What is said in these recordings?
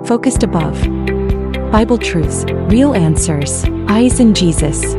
Focused above. Bible truths, real answers, eyes in Jesus.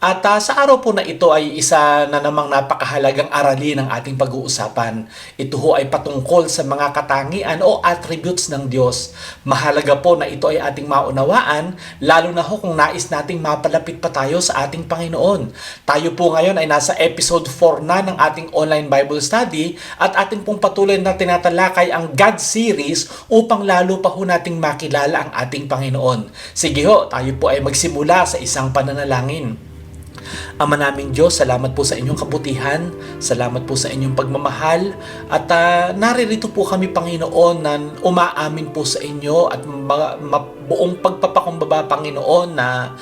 At sa araw po na ito ay isa na namang napakahalagang aralin ng ating pag-uusapan. Ito ho ay patungkol sa mga katangian o attributes ng Diyos. Mahalaga po na ito ay ating maunawaan, lalo na ho kung nais nating mapalapit pa tayo sa ating Panginoon. Tayo po ngayon ay nasa episode 4 na ng ating online Bible study at ating pong patuloy na tinatalakay ang God series upang lalo pa ho nating makilala ang ating Panginoon. Sige ho, tayo po ay magsimula sa isang pananalangin. Ama naming Diyos, salamat po sa inyong kabutihan, salamat po sa inyong pagmamahal, at naririto po kami, Panginoon, na umaamin po sa inyo at buong pagpapakumbaba, Panginoon, na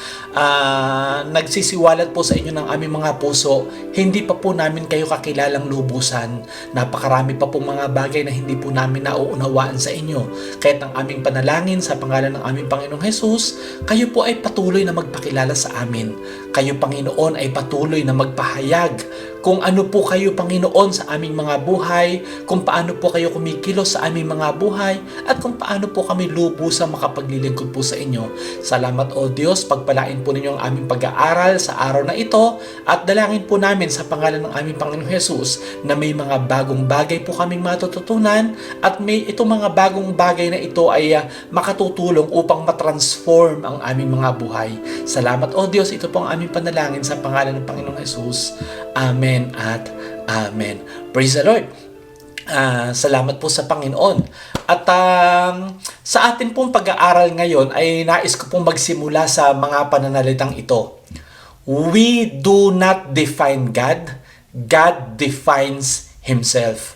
nagsisiwalat po sa inyo ng aming mga puso. Hindi pa po namin kayo kakilalang lubusan. Napakarami pa po mga bagay na hindi po namin nauunawaan sa inyo. Kaya't ang aming panalangin sa pangalan ng aming Panginoong Jesus, kayo po ay patuloy na magpakilala sa amin. Kayo, Panginoon, ay patuloy na magpahayag kung ano po kayo, Panginoon, sa aming mga buhay, kung paano po kayo kumikilos sa aming mga buhay, at kung paano po kami lubusang makapaglilingkod po sa inyo. Salamat, O Diyos, pagpalain po ninyo ang aming pag-aaral sa araw na ito, at dalangin po namin sa pangalan ng aming Panginoong Jesus na may mga bagong bagay po kaming matututunan, at may itong mga bagong bagay na ito ay makatutulong upang matransform ang aming mga buhay. Salamat, O Diyos, ito po ang aming panalangin sa pangalan ng Panginoong Jesus. Amen at Amen. Praise the Lord. Salamat po sa Panginoon. At sa atin pong pag-aaral ngayon ay nais ko pong magsimula sa mga pananalitang ito. We do not define God. God defines Himself.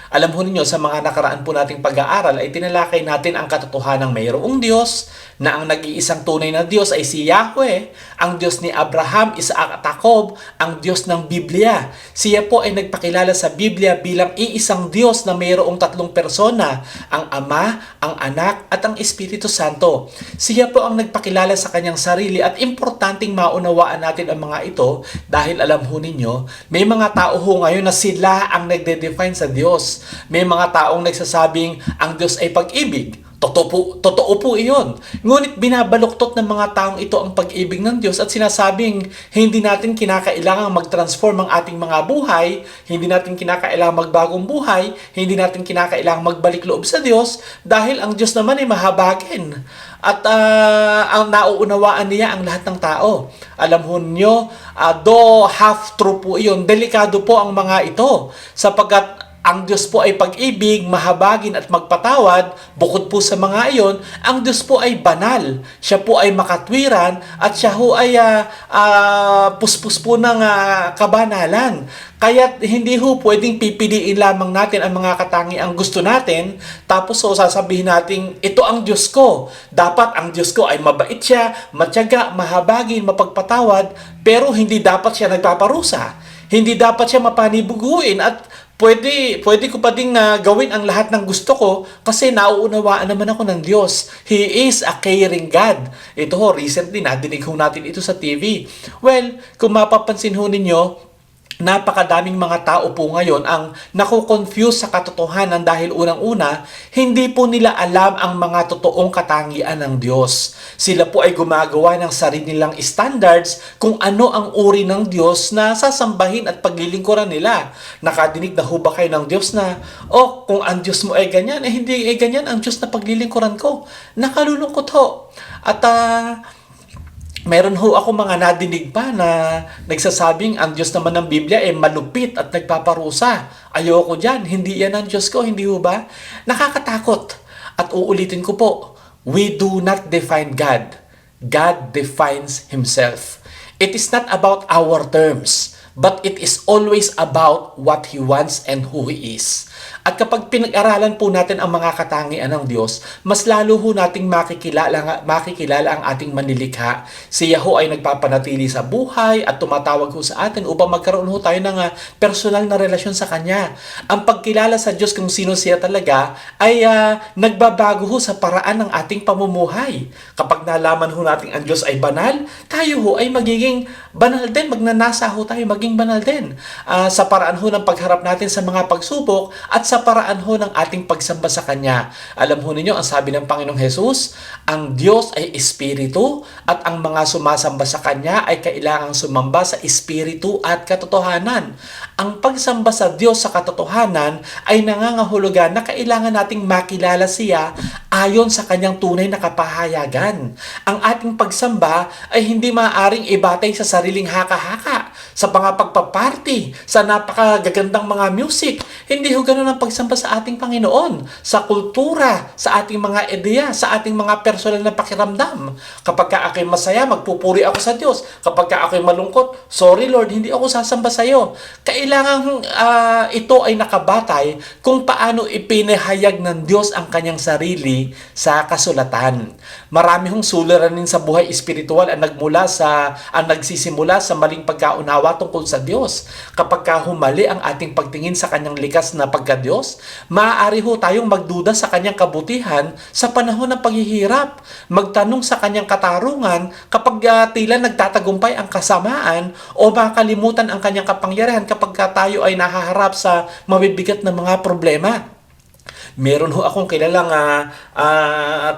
Alam ho ninyo, sa mga nakaraan po nating pag-aaral ay tinalakay natin ang katotohanang mayroong Diyos, na ang nag-iisang tunay na Diyos ay si Yahweh, ang Diyos ni Abraham, Isaac at Jacob, ang Diyos ng Biblia. Siya po ay nagpakilala sa Biblia bilang iisang Diyos na mayroong tatlong persona, ang Ama, ang Anak at ang Espiritu Santo. Siya po ang nagpakilala sa kanyang sarili at importanteng maunawaan natin ang mga ito dahil alam ho ninyo, may mga tao ho ngayon na sila ang nagde-define sa Diyos. May mga taong nagsasabing ang Diyos ay pag-ibig. Totoo po iyon. Ngunit binabaluktot ng mga taong ito ang pag-ibig ng Diyos at sinasabing hindi natin kinakailangang mag-transform ang ating mga buhay, hindi natin kinakailangang magbagong buhay, hindi natin kinakailangang magbalik loob sa Diyos dahil ang Diyos naman ay mahabagin. At ang nauunawaan niya ang lahat ng tao. Alam ho niyo, do half-true po iyon. Delikado po ang mga ito sapagkat ang Diyos po ay pag-ibig, mahabagin at magpatawad. Bukod po sa mga iyon, ang Diyos po ay banal. Siya po ay makatwiran at siya po ay puspos po ng kabanalan. Kaya hindi ho pwedeng pipiliin lamang natin ang mga katangiang gusto natin tapos sasabihin natin, ito ang Diyos ko. Dapat ang Diyos ko ay mabait siya, matyaga, mahabagin, mapagpatawad, pero hindi dapat siya nagpaparusa. Hindi dapat siya mapanibuguin at pwede ko pa ding gawin ang lahat ng gusto ko kasi nauunawaan naman ako ng Diyos. He is a caring God. Ito ho, recently nadinig ho natin ito sa TV. Well, kung mapapansin ho ninyo, napakadaming mga tao po ngayon ang nakukonfuse sa katotohanan dahil unang-una, hindi po nila alam ang mga totoong katangian ng Diyos. Sila po ay gumagawa ng sarili nilang standards kung ano ang uri ng Diyos na sasambahin at paglilingkuran nila. Nakadinig na ho ba kayo ng Diyos na, kung ang Diyos mo ay ganyan, hindi ay ganyan ang Diyos na paglilingkuran ko. Nakalulungkot ho. At meron ho ako mga nadinig pa na nagsasabing ang Diyos naman ng Biblia ay malupit at nagpaparusa. Ayoko dyan, hindi yan ang Diyos ko, hindi ho ba? Nakakatakot. At uulitin ko po, we do not define God. God defines Himself. It is not about our terms, but it is always about what He wants and who He is. At kapag pinag-aralan po natin ang mga katangian ng Diyos, mas lalo ho nating makikilala ang ating manilikha. Siya ho ay nagpapanatili sa buhay at tumatawag ho sa atin upang magkaroon ho tayo ng personal na relasyon sa Kanya. Ang pagkilala sa Diyos kung sino siya talaga ay nagbabago ho sa paraan ng ating pamumuhay. Kapag nalaman ho natin ang Diyos ay banal, tayo ho ay magiging banal din. Magnanasa ho tayo maging banal din. Sa paraan ho ng pagharap natin sa mga pagsubok at sa paraan ho ng ating pagsamba sa Kanya. Alam ho ninyo, ang sabi ng Panginoong Hesus, ang Diyos ay Espiritu at ang mga sumasamba sa Kanya ay kailangang sumamba sa Espiritu at katotohanan. Ang pagsamba sa Diyos sa katotohanan ay nangangahulugan na kailangan nating makilala siya ayon sa Kanyang tunay na kapahayagan. Ang ating pagsamba ay hindi maaaring ibatay sa sariling haka-haka, sa mga pagpaparty, sa napakagagandang mga music. Hindi ho ganun ang pagsamba sa ating Panginoon, sa kultura, sa ating mga ideya, sa ating mga personal na pakiramdam. Kapag ka ako'y masaya, magpupuri ako sa Diyos. Kapag ka ako'y malungkot, sorry Lord, hindi ako sasamba sa iyo. Kailangan ito ay nakabatay kung paano ipinahayag ng Diyos ang Kanyang sarili sa kasulatan. Marami hong suliranin sa buhay espiritual ang nagsisimula sa maling pagkaunawa tungkol sa Diyos. Kapag ka humali ang ating pagtingin sa Kanyang likas na pagka-Diyos, maaari ho tayong magduda sa Kanyang kabutihan sa panahon ng paghihirap, magtanong sa Kanyang katarungan kapag tila nagtatagumpay ang kasamaan o makalimutan ang Kanyang kapangyarihan kapag tayo ay nahaharap sa mabibigat na mga problema. Meron ho akong kilalang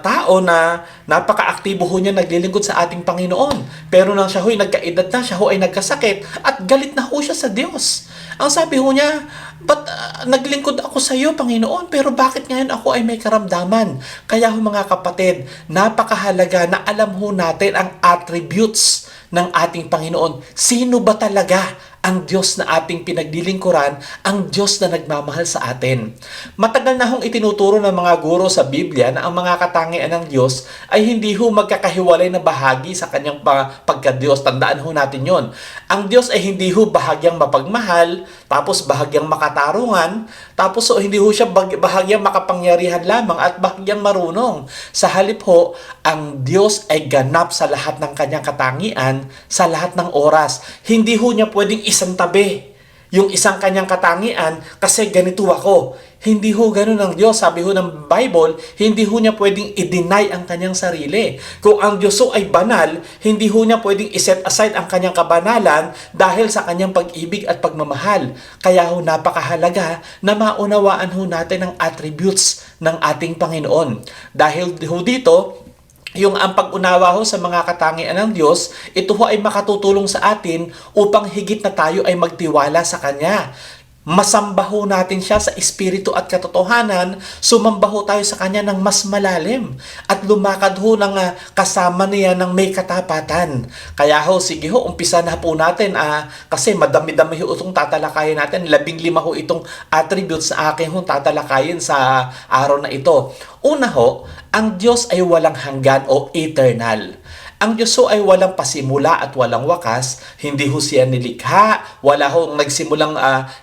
tao na napaka-aktibo ho niya naglilingkod sa ating Panginoon. Pero nang siya ho'y nagkaedad na, siya ho ay nagkasakit at galit na ho siya sa Diyos. Ang sabi ho niya, ba't naglingkod ako sa iyo, Panginoon, pero bakit ngayon ako ay may karamdaman? Kaya ho mga kapatid, napakahalaga na alam ho natin ang attributes ng ating Panginoon. Sino ba talaga ang Diyos na ating pinaglilingkuran, ang Diyos na nagmamahal sa atin? Matagal na hong itinuturo ng mga guro sa Biblia na ang mga katangian ng Diyos ay hindi ho magkakahiwalay na bahagi sa Kanyang pagka-Diyos. Tandaan ho natin yon. Ang Diyos ay hindi ho bahagyang mapagmahal, tapos bahagyang makatarungan, tapos hindi ho siya bahagyang makapangyarihan lamang at bahagyang marunong. Sa halip ho, ang Diyos ay ganap sa lahat ng Kanyang katangian, sa lahat ng oras. Hindi ho niya pwedeng isang tabi yung isang Kanyang katangian kasi ganito ako. Hindi ho ganun ang Diyos. Sabi ho ng Bible, hindi ho niya pwedeng i-deny ang Kanyang sarili. Kung ang Diyos ho ay banal, hindi ho niya pwedeng i-set aside ang Kanyang kabanalan dahil sa Kanyang pag-ibig at pagmamahal. Kaya ho napakahalaga na maunawaan ho natin ang attributes ng ating Panginoon. Dahil ho dito, yung ang pag-unawa ho sa mga katangian ng Diyos, ito ho ay makatutulong sa atin upang higit na tayo ay magtiwala sa Kanya. Masamba ho natin siya sa espiritu at katotohanan, sumamba ho tayo sa Kanya ng mas malalim at lumakad ho ng kasama niya ng may katapatan. Kaya ho, sige ho, umpisa na po natin kasi madami-dami ho itong tatalakayin natin. 15 ho itong attributes na aking ho tatalakayin sa araw na ito. Una ho, ang Diyos ay walang hanggan o eternal. Ang Diyos ho ay walang pasimula at walang wakas. Hindi ho siya nilikha,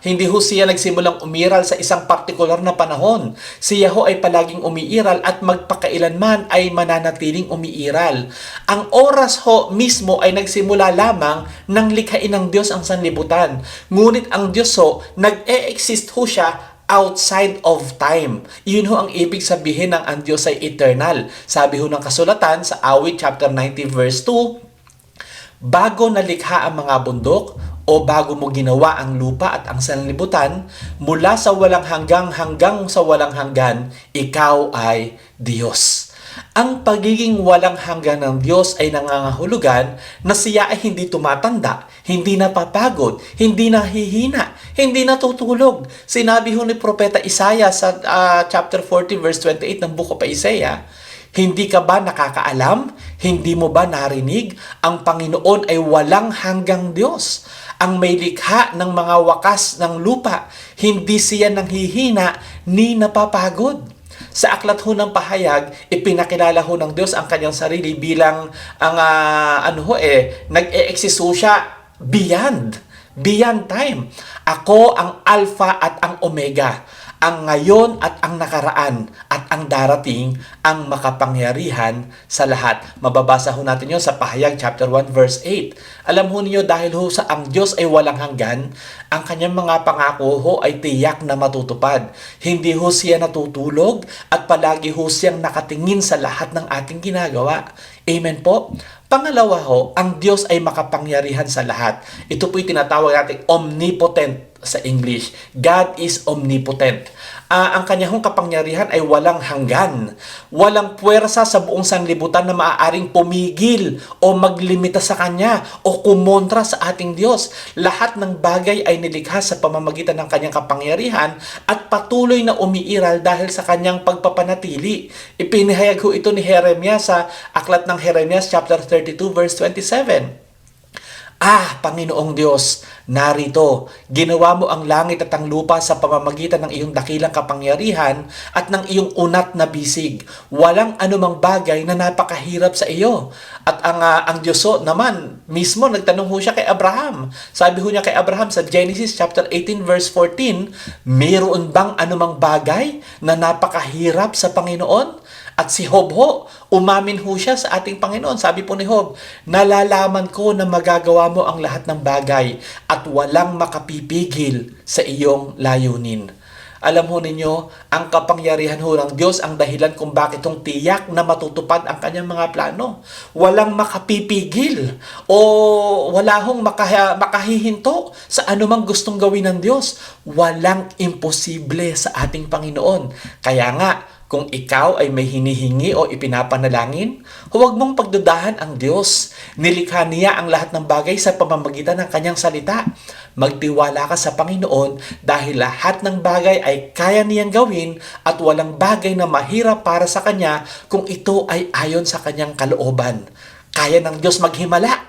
hindi ho siya nagsimulang umiral sa isang partikular na panahon. Siya ho ay palaging umiiral at magpakailanman ay mananatiling umiiral. Ang oras ho mismo ay nagsimula lamang nang likhain ng Diyos ang sanlibutan. Ngunit ang Diyos ho, nag-e-exist ho siya outside of time. Yun ho ang ibig sabihin ng ang Diyos ay eternal. Sabi ho ng kasulatan sa Awit chapter 90 verse 2, bago nalikha ang mga bundok o bago mo ginawa ang lupa at ang sanlibutan, mula sa walang hanggang sa walang hanggan, ikaw ay Diyos. Ang pagiging walang hanggan ng Diyos ay nangangahulugan na siya ay hindi tumatanda, hindi napapagod, hindi nahihina, hindi natutulog. Sinabi ho ni Propeta Isaiah sa chapter 40 verse 28 ng Book of Isaiah, hindi ka ba nakakaalam? Hindi mo ba narinig? Ang Panginoon ay walang hanggang Diyos. Ang may likha ng mga wakas ng lupa, hindi siya nanghihina ni napapagod. Sa aklat ho ng pahayag, ipinakilala ho ng Diyos ang Kanyang sarili bilang nag-e-exist ho siya beyond time. Ako ang Alpha at ang Omega. ang ngayon at ang nakaraan at ang darating, ang makapangyarihan sa lahat. Mababasa ho natin yon sa Pahayag chapter 1 verse 8. Alam ho niyo dahil ho sa ang Diyos ay walang hanggan, ang kanyang mga pangako ho ay tiyak na matutupad. Hindi ho siya natutulog at palagi ho siyang nakatingin sa lahat ng ating ginagawa. Amen po? Pangalawa ho, ang Diyos ay makapangyarihan sa lahat. Ito po'y tinatawag natin omnipotent sa English. God is omnipotent. Ang kanyang kapangyarihan ay walang hanggan. Walang puwersa sa buong sanlibutan na maaaring pumigil o maglimita sa kanya o kumontra sa ating Diyos. Lahat ng bagay ay nilikha sa pamamagitan ng kanyang kapangyarihan at patuloy na umiiral dahil sa kanyang pagpapanatili. Ipinahayag ho ito ni Jeremias sa aklat ng Jeremias chapter 32 verse 27. Panginoong Diyos, narito, ginawa mo ang langit at ang lupa sa pamamagitan ng iyong dakilang kapangyarihan at ng iyong unat na bisig. Walang anumang bagay na napakahirap sa iyo. At ang Diyos naman, mismo nagtanong ho siya kay Abraham. Sabi ho niya kay Abraham sa Genesis chapter 18 verse 14, mayroon bang anumang bagay na napakahirap sa Panginoon? At si Job ho, umamin ho siya sa ating Panginoon. Sabi po ni Job, nalalaman ko na magagawa mo ang lahat ng bagay at walang makapipigil sa iyong layunin. Alam ho ninyo, ang kapangyarihan ho ng Diyos ang dahilan kung bakit itong tiyak na matutupad ang kanyang mga plano. Walang makapipigil o wala hong makahihinto sa anumang gustong gawin ng Diyos. Walang imposible sa ating Panginoon. Kaya nga, kung ikaw ay may hinihingi o ipinapanalangin, huwag mong pagdudahan ang Diyos. Nilikha niya ang lahat ng bagay sa pamamagitan ng kanyang salita. Magtiwala ka sa Panginoon dahil lahat ng bagay ay kaya niyang gawin at walang bagay na mahirap para sa kanya kung ito ay ayon sa kanyang kalooban. Kaya ng Diyos maghimala.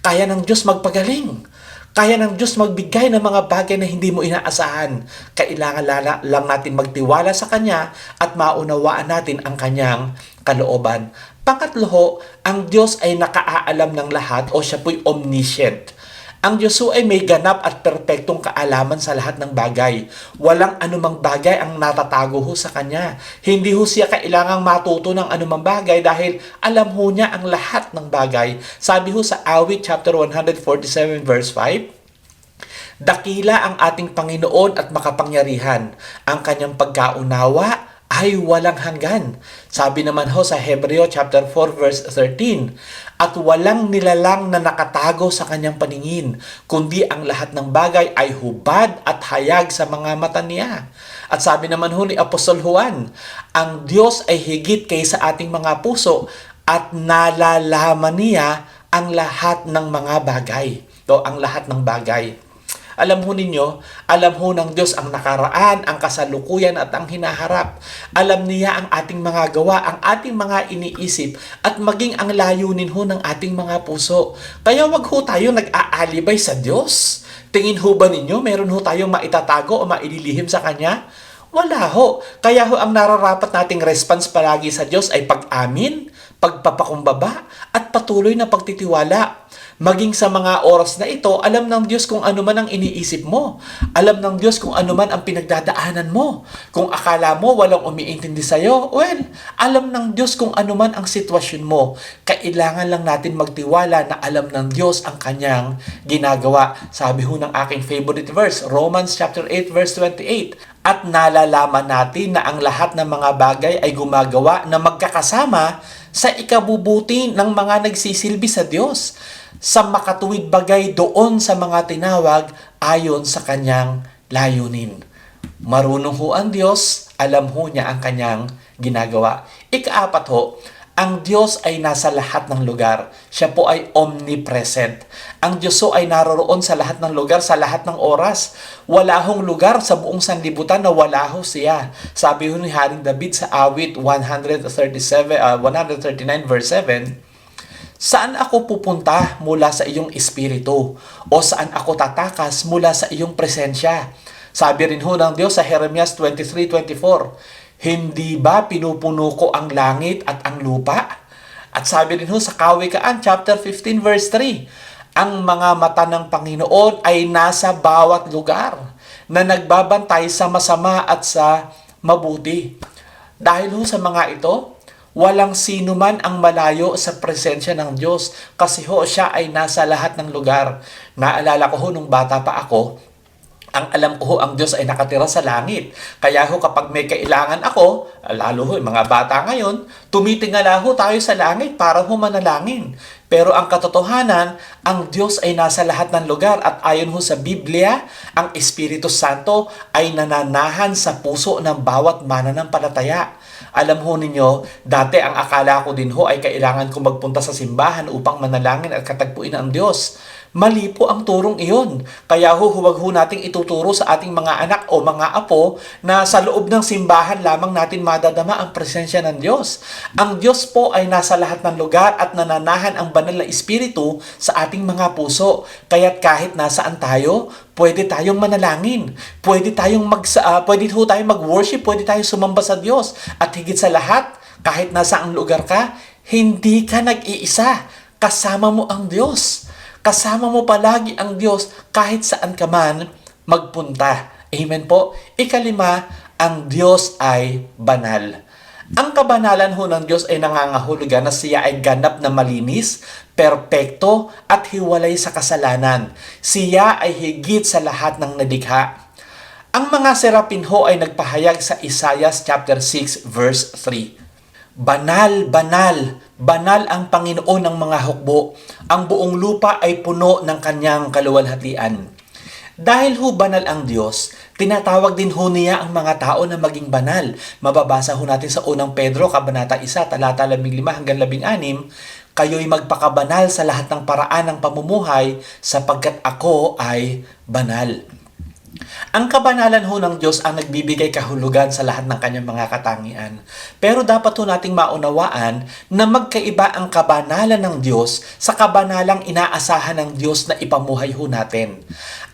Kaya ng Diyos magpagaling. Kaya ng Diyos magbigay ng mga bagay na hindi mo inaasahan. Kailangan lang natin magtiwala sa Kanya at maunawaan natin ang Kanyang kalooban. Pangatlo, ang Diyos ay nakaaalam ng lahat o siya po'y omniscient. Ang Diyos ay may ganap at perpektong kaalaman sa lahat ng bagay. Walang anumang bagay ang natatago ho sa Kanya. Hindi ho siya kailangang matuto ng anumang bagay dahil alam ho niya ang lahat ng bagay. Sabi ho sa Awit chapter 147 verse 5, dakila ang ating Panginoon at makapangyarihan. Ang Kanyang pagkaunawa ay walang hanggan. Sabi naman ho sa Hebreo chapter 4 verse 13, at walang nilalang na nakatago sa kanyang paningin, kundi ang lahat ng bagay ay hubad at hayag sa mga mata niya. At sabi naman ho ni Apostol Juan, ang Diyos ay higit kaysa ating mga puso at nalalaman niya ang lahat ng mga bagay. Ang lahat ng bagay. Alam ho ninyo, alam ho ng Diyos ang nakaraan, ang kasalukuyan at ang hinaharap. Alam niya ang ating mga gawa, ang ating mga iniisip at maging ang layunin ho ng ating mga puso. Kaya wag ho tayo nag-aalibay sa Diyos. Tingin ho ba ninyo, meron ho tayong maitatago o maililihim sa Kanya? Wala ho. Kaya ho ang nararapat nating response palagi sa Diyos ay pag-amin, pagpapakumbaba at patuloy na pagtitiwala. Maging sa mga oras na ito, alam ng Diyos kung ano man ang iniisip mo. Alam ng Diyos kung ano man ang pinagdadaanan mo. Kung akala mo walang umiintindi sa'yo, well, alam ng Diyos kung ano man ang sitwasyon mo. Kailangan lang natin magtiwala na alam ng Diyos ang Kanyang ginagawa. Sabi ho ng aking favorite verse, Romans chapter 8 verse 28, at nalalaman natin na ang lahat ng mga bagay ay gumagawa na magkakasama sa ikabubuti ng mga nagsisilbi sa Diyos, sa makatuwid bagay doon sa mga tinawag ayon sa Kanyang layunin. Marunong ho ang Diyos, alam ho niya ang Kanyang ginagawa. Ikaapat ho, ang Diyos ay nasa lahat ng lugar. Siya po ay omnipresent. Ang Diyos ho ay naroroon sa lahat ng lugar, sa lahat ng oras. Wala hong lugar sa buong sanlibutan na wala ho siya. Sabi ho ni Haring David sa awit 139 verse 7, saan ako pupunta mula sa iyong espiritu? O saan ako tatakas mula sa iyong presensya? Sabi rin ho ng Diyos sa Jeremias 23:24, hindi ba pinupuno ko ang langit at ang lupa? At sabi rin ho sa Kawikaan chapter 15 verse 3, ang mga mata ng Panginoon ay nasa bawat lugar. na nagbabantay sa masama at sa mabuti. Dahil ho sa mga ito, walang sino man ang malayo sa presensya ng Diyos kasi ho siya ay nasa lahat ng lugar. Naalala ko ho nung bata pa ako, ang alam ko ho, ang Diyos ay nakatira sa langit. Kaya ho kapag may kailangan ako, lalo ho yung mga bata ngayon, tumitingala ho tayo sa langit para ho manalangin. Pero ang katotohanan, ang Diyos ay nasa lahat ng lugar at ayon ho sa Biblia, ang Espiritu Santo ay nananahan sa puso ng bawat mananampalataya. Alam ho ninyo, dati ang akala ko din ho ay kailangan ko magpunta sa simbahan upang manalangin at katagpuin ang Diyos. Mali po ang turong iyon. Kaya huwag nating ituturo sa ating mga anak o mga apo na sa loob ng simbahan lamang natin madadama ang presensya ng Diyos. Ang Diyos po ay nasa lahat ng lugar at nananahan ang banal na Espiritu sa ating mga puso. Kaya't kahit nasaan tayo, pwede tayong manalangin. Pwede tayong mag-worship, pwede tayong sumamba sa Diyos. At higit sa lahat, kahit nasaan lugar ka, hindi ka nag-iisa. Kasama mo ang Diyos. Kasama mo palagi ang Diyos kahit saan ka man magpunta. Amen po. Ikalima, ang Diyos ay banal. Ang kabanalan ho ng Diyos ay nangangahulugan na siya ay ganap na malinis, perpekto at hiwalay sa kasalanan. Siya ay higit sa lahat ng nalikha. Ang mga serapin ho ay nagpahayag sa Isaiah chapter 6 verse 3. Banal, banal, banal ang Panginoon ng mga hukbo. Ang buong lupa ay puno ng kanyang kaluwalhatian. Dahil ho banal ang Diyos, tinatawag din ho niya ang mga tao na maging banal. Mababasa ho natin sa unang Pedro, kabanata 1, talata 15 hanggang 16, kayo'y magpakabanal sa lahat ng paraan ng pamumuhay sapagkat ako ay banal. Ang kabanalan ho ng Diyos ang nagbibigay kahulugan sa lahat ng kanyang mga katangian. Pero dapat ho nating maunawaan na magkaiba ang kabanalan ng Diyos sa kabanalang inaasahan ng Diyos na ipamuhay ho natin.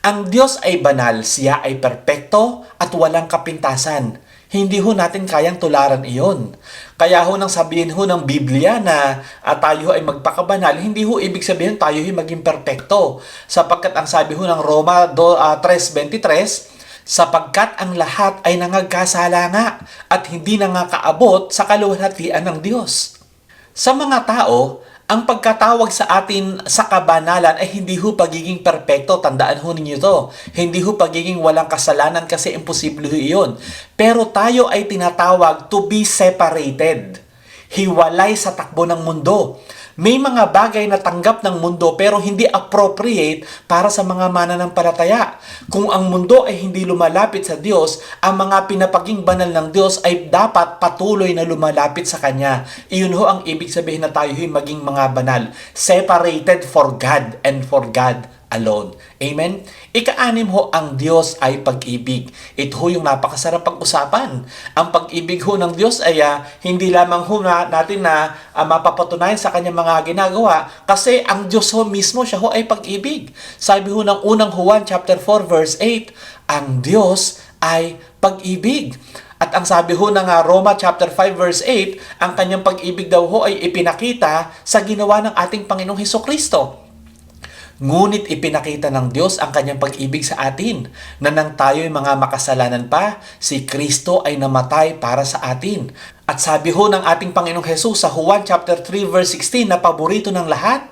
Ang Diyos ay banal, siya ay perpekto at walang kapintasan. Hindi ho natin kayang tularan iyon. Kaya ho nang sabihin ho ng Biblia na tayo ay magpakabanal, hindi ho ibig sabihin tayo ay maging perpekto. Sapagkat ang sabi ho ng Roma 3:23, sapagkat ang lahat ay nangagkasala nga at hindi nangakaabot sa kaluwalhatian ng Diyos. Sa mga tao, ang pagkatawag sa atin sa kabanalan ay hindi ho pagiging perpekto. Tandaan ho ninyo to. Hindi ho pagiging walang kasalanan kasi imposible ho iyon. Pero tayo ay tinatawag to be separated. Hiwalay sa takbo ng mundo. May mga bagay na tanggap ng mundo pero hindi appropriate para sa mga mananampalataya. Kung ang mundo ay hindi lumalapit sa Diyos, ang mga pinapaging banal ng Diyos ay dapat patuloy na lumalapit sa Kanya. Iyon ho ang ibig sabihin na tayo ay maging mga banal. Separated for God and for God alone. Amen? Ika-anim ho, ang Diyos ay pag-ibig. Ito ho yung napakasarap pag-usapan. Ang pag-ibig ho ng Diyos ay hindi lamang ho natin na mapapatunayan sa kanyang mga ginagawa kasi ang Diyos ho mismo, siya ho ay pag-ibig. Sabi ho ng unang Juan chapter 4 verse 8, ang Diyos ay pag-ibig. At ang sabi ho ng Roma chapter 5 verse 8, ang kanyang pag-ibig daw ho ay ipinakita sa ginawa ng ating Panginoong Hesukristo. Ngunit ipinakita ng Diyos ang kanyang pag-ibig sa atin, na nang tayo'y mga makasalanan pa, si Kristo ay namatay para sa atin. At sabi ho ng ating Panginoong Hesus sa Juan chapter 3 verse 16 na paborito ng lahat,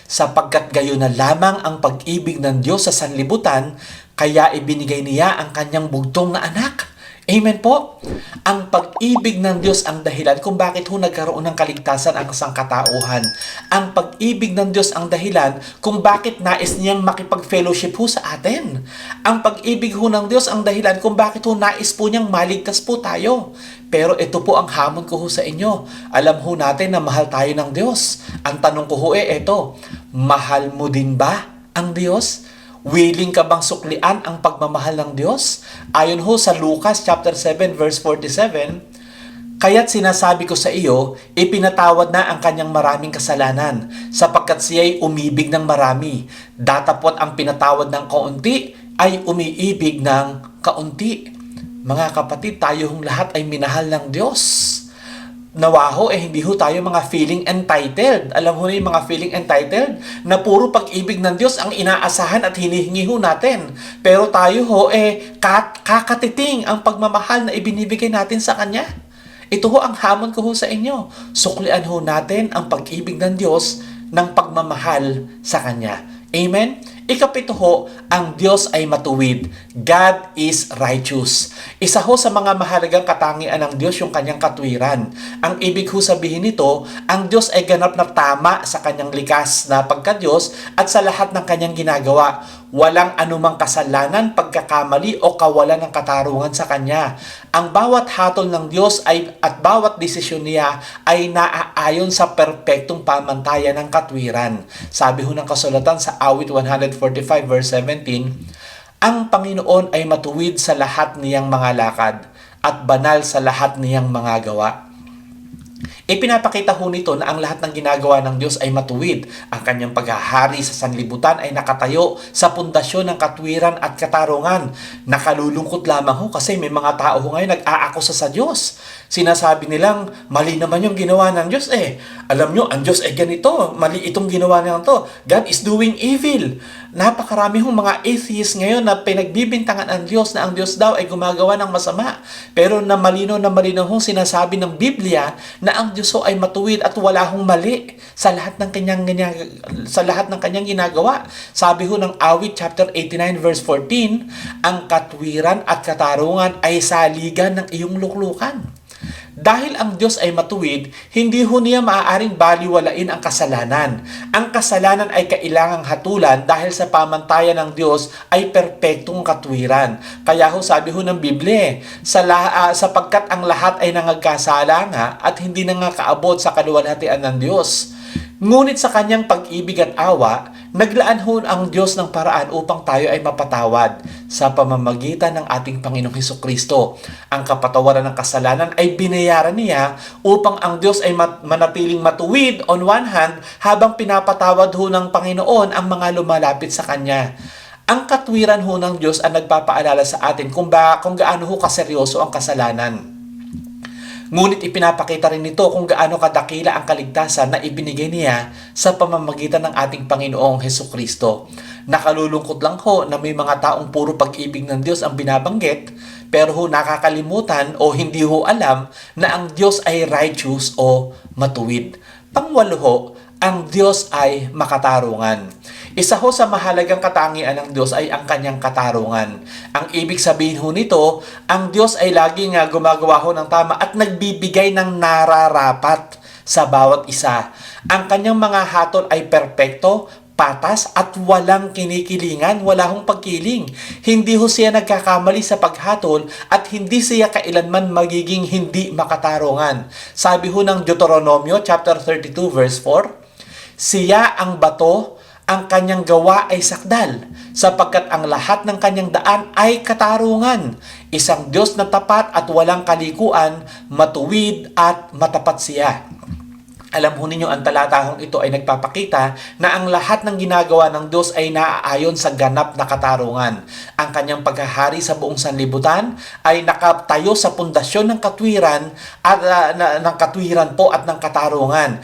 sapagkat gayon na lamang ang pag-ibig ng Diyos sa sanlibutan, kaya ibinigay niya ang kanyang bugtong na anak. Amen po. Ang pag-ibig ng Diyos ang dahilan kung bakit ho nagkaroon ng kaligtasan ang sangkatauhan. Ang pag-ibig ng Diyos ang dahilan kung bakit nais niyang makipag-fellowship ho sa atin. Ang pag-ibig ho ng Diyos ang dahilan kung bakit ho nais po niyang maligtas po tayo. Pero ito po ang hamon ko ho sa inyo. Alam ho natin na mahal tayo ng Diyos. Ang tanong ko ho ito, mahal mo din ba ang Diyos? Willing ka bang suklian ang pagmamahal ng Diyos? Ayon ho sa Lucas chapter 7 verse 47, kaya't sinasabi ko sa iyo, ipinatawad na ang kanyang maraming kasalanan, sapagkat siya'y umibig ng marami. Datapot ang pinatawad ng kaunti ay umiibig ng kaunti. Mga kapatid, tayong lahat ay minahal ng Diyos. nawaho hindi ho tayo mga feeling entitled. Alam ho na yung mga feeling entitled na puro pag-ibig ng Diyos ang inaasahan at hinihingi ho natin. Pero tayo ho kakatiting ang pagmamahal na ibinibigay natin sa Kanya. Ito ho ang hamon ko ho sa inyo. Suklian ho natin ang pag-ibig ng Diyos ng pagmamahal sa Kanya. Amen? Ikapito ho, ang Diyos ay matuwid. God is righteous. Isa ho sa mga mahalagang katangian ng Diyos yung kanyang katwiran. Ang ibig ho sabihin nito, ang Diyos ay ganap na tama sa kanyang likas na pagka-Diyos at sa lahat ng kanyang ginagawa. Walang anumang kasalanan, pagkakamali o kawalan ng katarungan sa Kanya. Ang bawat hatol ng Diyos at bawat desisyon niya ay naaayon sa perpektong pamantayan ng katwiran. Sabi ho ng kasulatan sa Awit 145 verse 17, ang Panginoon ay matuwid sa lahat niyang mga lakad at banal sa lahat niyang mga gawa. Ipinapakita ho nito na ang lahat ng ginagawa ng Diyos ay matuwid. Ang kanyang paghahari sa sanlibutan ay nakatayo sa pundasyon ng katwiran at katarungan. Nakalulungkot lamang ho kasi may mga tao ho ngayon nag-aakusa sa Diyos. Sinasabi nilang mali naman yung ginawa ng Diyos Alam nyo, ang Diyos ay ganito. Mali itong ginawa niya to. God is doing evil. Napakarami hong mga atheists ngayon na pinagbibintangan ang Diyos na ang Diyos daw ay gumagawa ng masama. Pero na malino hong sinasabi ng Biblia na ang Diyos ay matuwid at wala hong mali sa lahat ng kanyang ginagawa. Sabi ho ng Awit chapter 89 verse 14, ang katwiran at katarungan ay saligan ng iyong luklukan. Dahil ang Diyos ay matuwid, hindi ho niya maaaring baliwalain ang kasalanan. Ang kasalanan ay kailangang hatulan dahil sa pamantayan ng Diyos ay perpektong katwiran. Kaya ho sabi ho ng Biblia, sapagkat ang lahat ay nangagkasala nga at hindi na nga kaabot sa kaluwalhatian ng Diyos. Ngunit sa kanyang pag-ibig at awa, naglaan ho ang Diyos ng paraan upang tayo ay mapatawad sa pamamagitan ng ating Panginoong Hesukristo. Ang kapatawaran ng kasalanan ay binayaran niya upang ang Diyos ay manatiling matuwid on one hand habang pinapatawad ho ng Panginoon ang mga lumalapit sa Kanya. Ang katwiran ho ng Diyos ang nagpapaalala sa atin kung gaano ho kaseryoso ang kasalanan. Ngunit ipinapakita rin nito kung gaano kadakila ang kaligtasan na ibinigay niya sa pamamagitan ng ating Panginoong Hesukristo. Nakalulungkot lang ho na may mga taong puro pag-ibig ng Diyos ang binabanggit, pero ho nakakalimutan o hindi ho alam na ang Diyos ay righteous o matuwid. Pangwalo ho, ang Diyos ay makatarungan. Isa ho sa mahalagang katangian ng Diyos ay ang kanyang katarungan. Ang ibig sabihin ho nito, ang Diyos ay laging gumagawa ho ng tama at nagbibigay ng nararapat sa bawat isa. Ang kanyang mga hatol ay perpekto, patas at walang kinikilingan, wala hong pagkiling. Hindi ho siya nagkakamali sa paghatol at hindi siya kailanman magiging hindi makatarungan. Sabi ho ng Deuteronomio chapter 32 verse 4, siya ang bato, ang kanyang gawa ay sakdal, sapagkat ang lahat ng kanyang daan ay katarungan. Isang Diyos na tapat at walang kalikuan, matuwid at matapat siya. Alam ho ninyo, ang talatahong ito ay nagpapakita na ang lahat ng ginagawa ng Diyos ay naaayon sa ganap na katarungan. Ang kanyang paghahari sa buong sanlibutan ay nakatayo sa pundasyon ng katwiran at ng katwiran po at ng katarungan.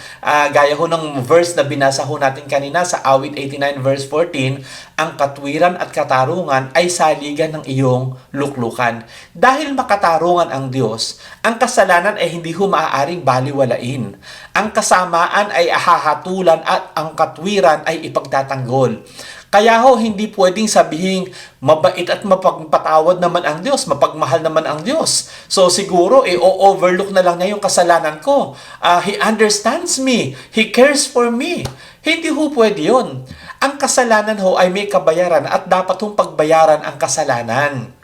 Gaya ho ng verse na binasa ho natin kanina sa Awit 89 verse 14, ang katwiran at katarungan ay saligan ng iyong luklukan. Dahil makatarungan ang Diyos, ang kasalanan ay hindi ho maaaring baliwalain. Ang kasamaan ay ahahatulan at ang katwiran ay ipagtatanggol. Kaya ho, hindi pwedeng sabihin mabait at mapagpatawad naman ang Diyos, mapagmahal naman ang Diyos. So siguro, o-overlook na lang niya yung kasalanan ko. He understands me. He cares for me. Hindi ho pwede yun. Ang kasalanan ho ay may kabayaran at dapat hong pagbayaran ang kasalanan.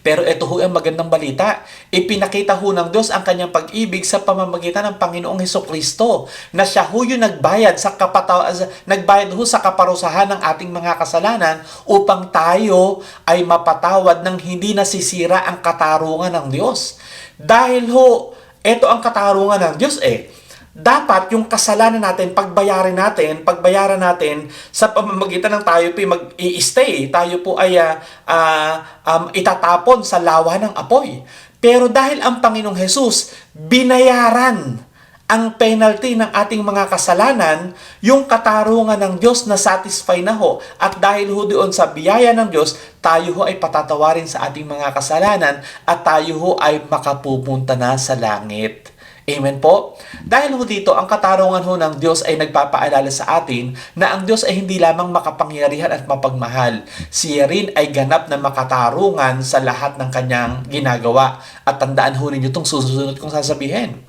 Pero ito ho ang magandang balita. Ipinakita ho ng Diyos ang kanyang pag-ibig sa pamamagitan ng Panginoong Hesukristo na siya ho yung nagbayad ho sa kaparusahan ng ating mga kasalanan upang tayo ay mapatawad ng hindi nasisira ang katarungan ng Diyos. Dahil ho, ito ang katarungan ng Diyos dapat yung kasalanan natin, pagbayaran natin sa pamamagitan ng tayo po mag-i-stay, tayo po ay itatapon sa lawa ng apoy. Pero dahil ang Panginoong Hesus binayaran ang penalty ng ating mga kasalanan, yung katarungan ng Diyos na satisfy na ho. At dahil ho doon sa biyaya ng Diyos, tayo ho ay patatawarin sa ating mga kasalanan at tayo ho ay makapupunta na sa langit. Amen po? Dahil ho dito, ang katarungan ho ng Diyos ay nagpapaalala sa atin na ang Diyos ay hindi lamang makapangyarihan at mapagmahal. Siya rin ay ganap na makatarungan sa lahat ng kanyang ginagawa. At tandaan ho ninyo itong susunod kong sasabihin.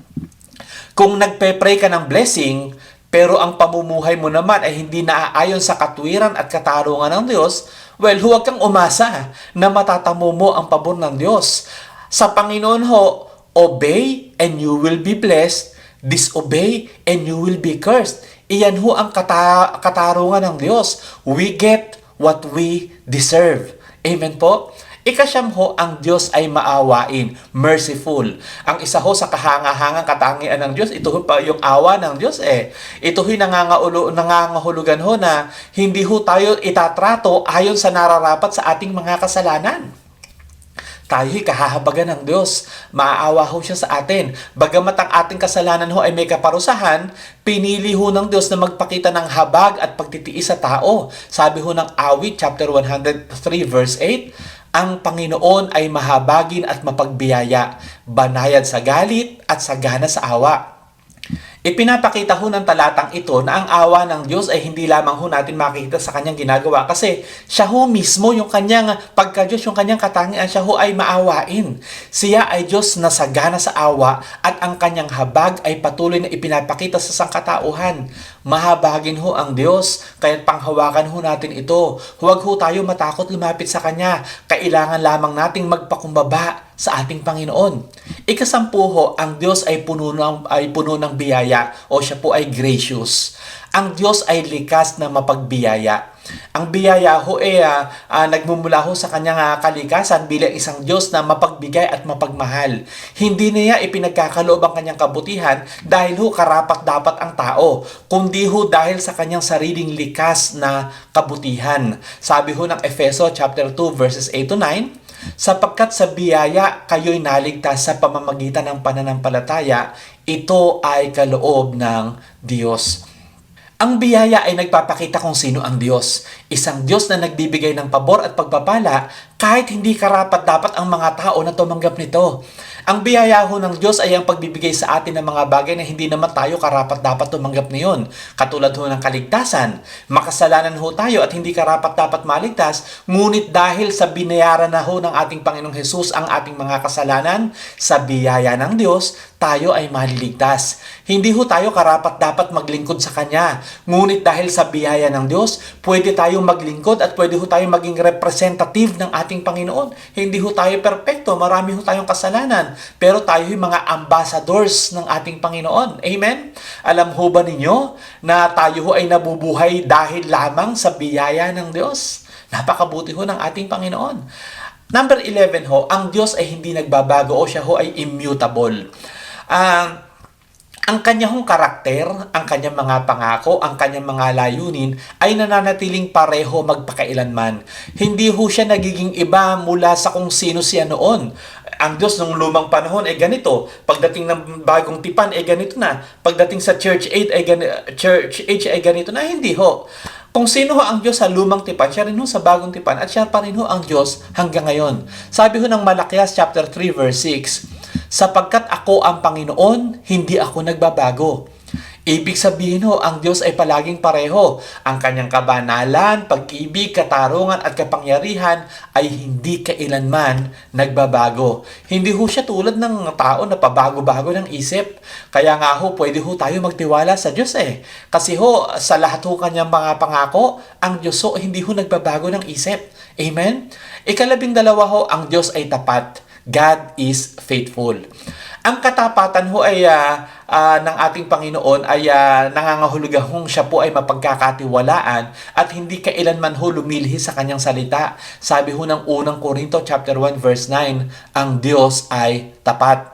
Kung nagpe-pray ka ng blessing, pero ang pamumuhay mo naman ay hindi naaayon sa katwiran at katarungan ng Diyos, well, huwag kang umasa na matatamo mo ang pabor ng Diyos. Sa Panginoon ho, obey and you will be blessed, disobey and you will be cursed. Iyan ho ang katarungan ng Diyos. We get what we deserve. Amen po? Ikasyam ho, ang Diyos ay maawain, merciful. Ang isa ho sa kahangahangang katangian ng Diyos, ito ho pa yung awa ng Diyos Ito ho'y nangangahulugan ho na hindi ho tayo itatrato ayon sa nararapat sa ating mga kasalanan. Tayo'y kahahabagan ng Diyos. Maaawa ho siya sa atin. Bagamat ang ating kasalanan ho ay may kaparusahan, pinili ho ng Diyos na magpakita ng habag at pagtitiis sa tao. Sabi ho ng Awit, chapter 103, verse 8, ang Panginoon ay mahabagin at mapagbiyaya, banayad sa galit at sagana sa awa. Ipinapakita ho ng talatang ito na ang awa ng Diyos ay hindi lamang ho natin makikita sa kanyang ginagawa kasi siya ho mismo, yung kanyang pagka-Diyos, yung kanyang katangian, siya ho ay maawain. Siya ay Diyos na sagana sa awa at ang kanyang habag ay patuloy na ipinapakita sa sangkatauhan. Mahabagin ho ang Diyos, kaya't panghawakan ho natin ito. Huwag ho tayo matakot lumapit sa Kanya. Kailangan lamang nating magpakumbaba sa ating Panginoon. Ikasampu ho, ang Diyos ay puno ng biyaya o siya po ay gracious. Ang Diyos ay likas na mapagbiyaya. Ang biyaya ho nagmumula ho sa kanyang kalikasan bilang isang Diyos na mapagbigay at mapagmahal. Hindi niya ipinagkakaloob ang kanyang kabutihan dahil ho karapat-dapat ang tao, kundi ho dahil sa kanyang sariling likas na kabutihan. Sabi ho ng Efeso chapter 2 verses 8 to 9, sapagkat sa biyaya kayo'y naligtas sa pamamagitan ng pananampalataya, ito ay kaloob ng Diyos. Ang biyaya ay nagpapakita kung sino ang Diyos. Isang Diyos na nagbibigay ng pabor at pagpapala kahit hindi karapat-dapat ang mga tao na tumanggap nito. Ang biyaya ho ng Diyos ay ang pagbibigay sa atin ng mga bagay na hindi naman tayo karapat-dapat tumanggap niyon. Katulad ho ng kaligtasan. Makasalanan ho tayo at hindi karapat-dapat maligtas, ngunit dahil sa binayaran na ho ng ating Panginoong Hesus ang ating mga kasalanan, sa biyaya ng Diyos, tayo ay maliligtas. Hindi ho tayo karapat-dapat maglingkod sa Kanya. Ngunit dahil sa biyaya ng Diyos, pwede tayong maglingkod at pwede ho tayong maging representative ng ating Panginoon. Hindi ho tayo perpekto, marami ho tayong kasalanan, pero tayo yung mga ambassadors ng ating Panginoon. Amen? Alam ho ba ninyo na tayo ho ay nabubuhay dahil lamang sa biyaya ng Diyos? Napakabuti ho ng ating Panginoon. Number 11 ho, ang Diyos ay hindi nagbabago o siya ho ay immutable. Ang kanyang karakter, ang kanyang mga pangako, ang kanyang mga layunin ay nananatiling pareho magpakailanman. Hindi ho siya nagiging iba mula sa kung sino siya noon. Ang Diyos nung lumang panahon ay ganito. Pagdating ng bagong tipan ay ganito na. Pagdating sa church age ay ganito na. Hindi ho. Kung sino ho ang Diyos sa lumang tipan, siya rin ho sa bagong tipan at siya pa rin ho ang Diyos hanggang ngayon. Sabi ho ng Malakias chapter 3 verse 6, sapagkat ako ang Panginoon, hindi ako nagbabago. Ibig sabihin ho, ang Diyos ay palaging pareho. Ang kanyang kabanalan, pag-ibig, katarungan at kapangyarihan ay hindi kailanman nagbabago. Hindi ho siya tulad ng tao na pabago-bago ng isip. Kaya nga ho, pwede ho tayo magtiwala sa Diyos Kasi ho, sa lahat ho kanyang mga pangako, ang Diyos ho hindi ho nagbabago ng isip. Amen? 12 ho, ang Diyos ay tapat. God is faithful. Ang katapatan ho ay ng ating Panginoon ay nangangahulugang siya po ay mapagkakatiwalaan at hindi kailanman ho lumilhi sa kanyang salita. Sabi ho ng unang Korinto chapter 1 verse 9, ang Diyos ay tapat.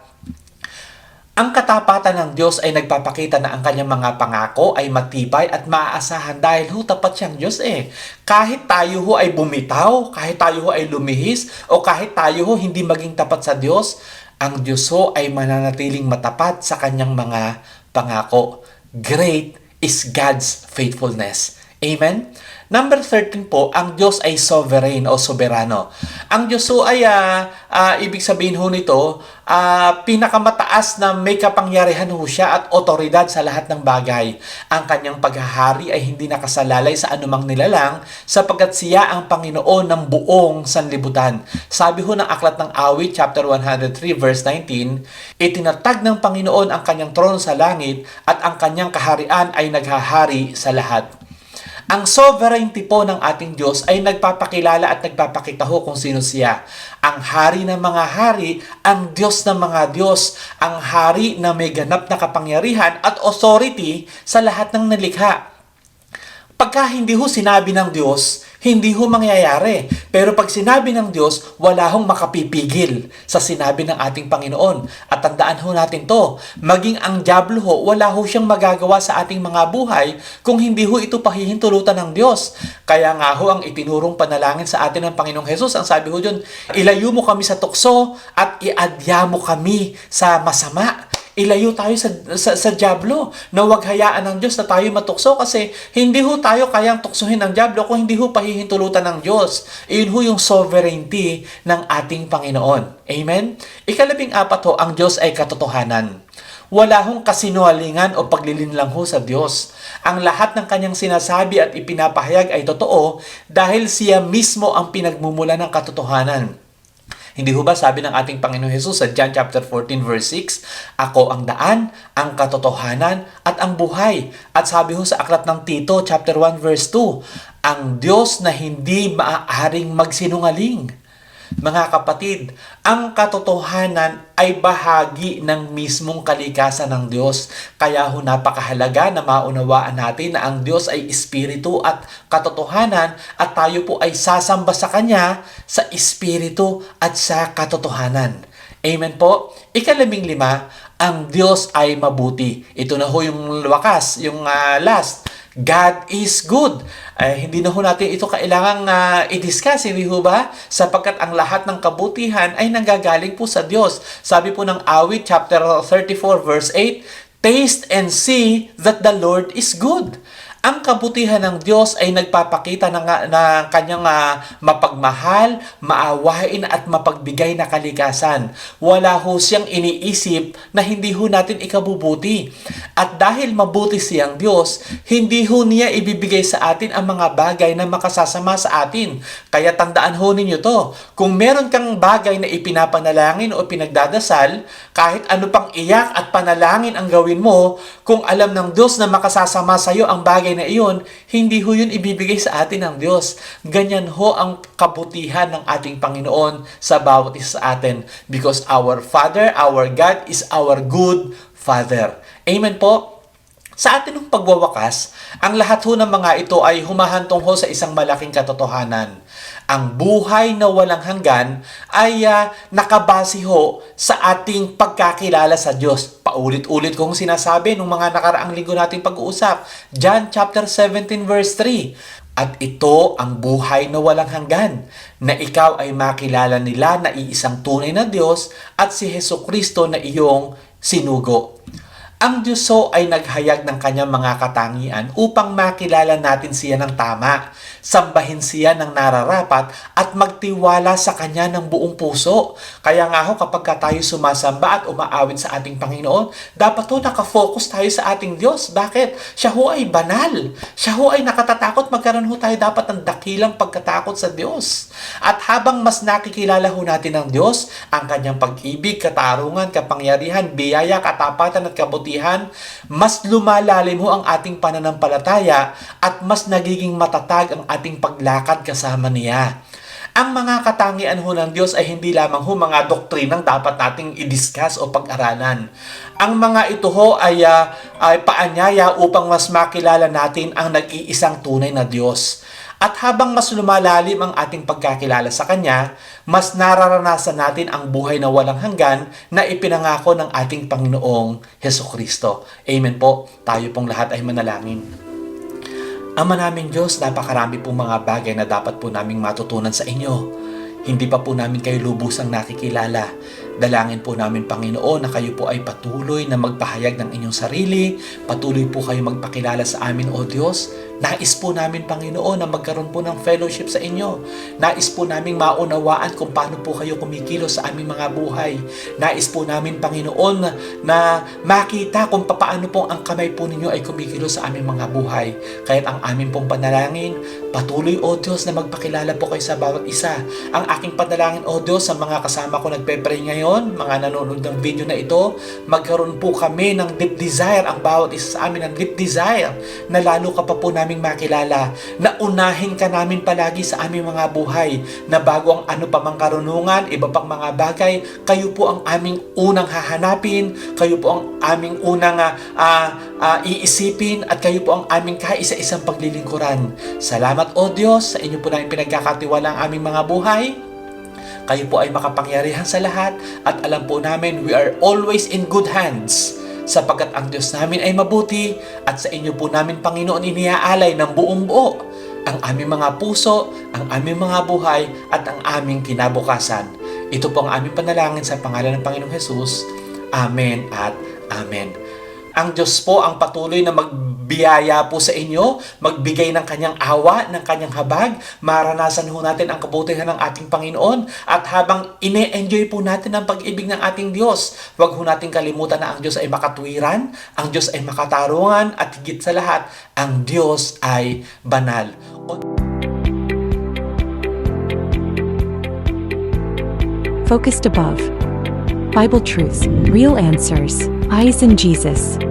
Ang katapatan ng Diyos ay nagpapakita na ang kanyang mga pangako ay matibay at maaasahan dahil tapat siyang Diyos eh. Kahit tayo ay bumitaw, kahit tayo ay lumihis, o kahit tayo hindi maging tapat sa Diyos, ang Diyos ay mananatiling matapat sa kanyang mga pangako. Great is God's faithfulness. Amen? Number 13 po, ang Diyos ay sovereign o soberano. Ang Diyos ay, ibig sabihin nito, pinakamataas na may kapangyarihan siya at otoridad sa lahat ng bagay. Ang kanyang paghahari ay hindi nakasalalay sa anumang nilalang sapagkat siya ang Panginoon ng buong sanlibutan. Sabi ng Aklat ng Awit, chapter 103, verse 19, itinatag ng Panginoon ang kanyang trono sa langit at ang kanyang kaharian ay naghahari sa lahat. Ang sovereignty po ng ating Diyos ay nagpapakilala at nagpapakita kung sino siya. Ang hari ng mga hari, ang Diyos ng mga Diyos, ang hari na may ganap na kapangyarihan at authority sa lahat ng nalikha. Pagka hindi sinabi ng Diyos, hindi mangyayari. Pero pag sinabi ng Diyos, wala makapipigil sa sinabi ng ating Panginoon. At tandaan natin to, maging ang dyablo wala siyang magagawa sa ating mga buhay kung hindi ito pahihintulutan ng Diyos. Kaya nga ang itinurong panalangin sa atin ng Panginoong Jesus, ang sabi dyan, ilayo mo kami sa tukso at iadya mo kami sa masama. Ilayo tayo sa dyablo na huwag hayaan ng Diyos na tayo matukso kasi hindi tayo kayang tuksohin ng dyablo kung hindi pahihintulutan ng Diyos. Iyon yung sovereignty ng ating Panginoon. Amen? 14, ang Diyos ay katotohanan. Wala kasinungalingan o paglilinlang sa Diyos. Ang lahat ng kanyang sinasabi at ipinapahayag ay totoo dahil siya mismo ang pinagmumula ng katotohanan. Hindi ba sabi ng ating Panginoon Jesus sa John chapter 14 verse 6, ako ang daan, ang katotohanan, at ang buhay. At sabi sa aklat ng Tito chapter 1 verse 2, ang Diyos na hindi maaaring magsinungaling. Mga kapatid, ang katotohanan ay bahagi ng mismong kalikasan ng Diyos. Kaya napakahalaga na maunawaan natin na ang Diyos ay espiritu at katotohanan at tayo po ay sasamba sa Kanya sa espiritu at sa katotohanan. Amen po? 15, ang Diyos ay mabuti. Ito na yung wakas, yung last. God is good. Hindi na natin ito kailangang i-discuss, hindi ba? Sapagkat ang lahat ng kabutihan ay nanggagaling po sa Diyos. Sabi po ng Awit, chapter 34, verse 8, taste and see that the Lord is good. Ang kabutihan ng Diyos ay nagpapakita ng kanyang mapagmahal, maawain at mapagbigay na kalikasan. Wala siyang iniisip na hindi natin ikabubuti. At dahil mabuti siyang Diyos, hindi niya ibibigay sa atin ang mga bagay na makasasama sa atin. Kaya tandaan ninyo to, kung meron kang bagay na ipinapanalangin o pinagdadasal, kahit ano pang iyak at panalangin ang gawin mo, kung alam ng Diyos na makasasama sa iyo ang bagay na iyon, hindi yun ibibigay sa atin ng Diyos. Ganyan ang kabutihan ng ating Panginoon sa bawat isa sa atin. Because our Father, our God is our good Father. Amen po? Sa atin ng pagwawakas, ang lahat ng mga ito ay humahantong sa isang malaking katotohanan. Ang buhay na walang hanggan ay nakabase sa ating pagkakilala sa Diyos. Paulit-ulit kong sinasabi nung mga nakaraang linggo nating pag-uusap. John chapter 17 verse 3. At ito ang buhay na walang hanggan, na ikaw ay makilala nila na iisang tunay na Diyos at si Hesukristo na iyong sinugo. Ang Diyos ay naghayag ng kanyang mga katangian upang makilala natin siya ng tama, sambahin siya ng nararapat at magtiwala sa kanya ng buong puso. Kaya nga kapag tayo sumasamba at umaawit sa ating Panginoon, dapat nakafocus tayo sa ating Diyos. Bakit? Siya ay banal. Siya ay nakatatakot. Magkaroon tayo dapat ng dakilang pagkatakot sa Diyos. At habang mas nakikilala natin ang Diyos, ang kanyang pag-ibig, katarungan, kapangyarihan, biyaya, katapatan at kabutihan, mas lumalalim ang ating pananampalataya at mas nagiging matatag ang ating paglakad kasama niya. Ang mga katangian ng Diyos ay hindi lamang mga doktrinang dapat nating i-discuss o pag-aralan. Ang mga ito ay paanyaya upang mas makilala natin ang nag-iisang tunay na Diyos. At habang mas lumalalim ang ating pagkakilala sa Kanya, mas nararanasan natin ang buhay na walang hanggan na ipinangako ng ating Panginoong Hesukristo. Amen po. Tayo pong lahat ay manalangin. Ama naming Diyos, napakarami pong mga bagay na dapat po naming matutunan sa inyo. Hindi pa po namin kayo lubusang nakikilala. Dalangin po namin, Panginoon, na kayo po ay patuloy na magpahayag ng inyong sarili. Patuloy po kayo magpakilala sa amin, O Diyos. Nais po namin, Panginoon, na magkaroon po ng fellowship sa inyo. Nais po namin maunawaan kung paano po kayo kumikilos sa aming mga buhay. Nais po namin, Panginoon, na makita kung paano po ang kamay po ninyo ay kumikilos sa aming mga buhay. Kaya't ang aming pong panalangin, patuloy, O Diyos, na magpakilala po kayo sa bawat isa. Ang aking panalangin, O Diyos, sa mga kasama ko nagpe-pray ngayon, mga nanonood ng video na ito, magkaroon po kami ng deep desire, ang bawat isa sa amin ng deep desire, na lalo ka pa po naming makilala, na unahin ka namin palagi sa aming mga buhay, na bago ang ano pa mang karunungan, iba pang mga bagay, kayo po ang aming unang hahanapin, kayo po ang aming unang iisipin, at kayo po ang aming kaisa-isang paglilingkuran. Salamat, O Diyos, sa inyo po namin pinagkakatiwala ang aming mga buhay. Kayo po ay makapangyarihan sa lahat, at alam po namin we are always in good hands, sapagkat ang Diyos namin ay mabuti, at sa inyo po namin, Panginoon, iniaalay ng buong buo ang aming mga puso, ang aming mga buhay, at ang aming kinabukasan. Ito po ang aming panalangin sa pangalan ng Panginoong Hesus. Amen at Amen. Ang Diyos po ang patuloy na magbiyaya po sa inyo, magbigay ng kanyang awa, ng kanyang habag, maranasan ho natin ang kabutihan ng ating Panginoon, at habang ine-enjoy po natin ang pag-ibig ng ating Diyos, huwag ho natin kalimutan na ang Diyos ay makatwiran, ang Diyos ay makatarungan, at higit sa lahat, ang Diyos ay banal. Focused above. Bible truths, real answers, eyes in Jesus.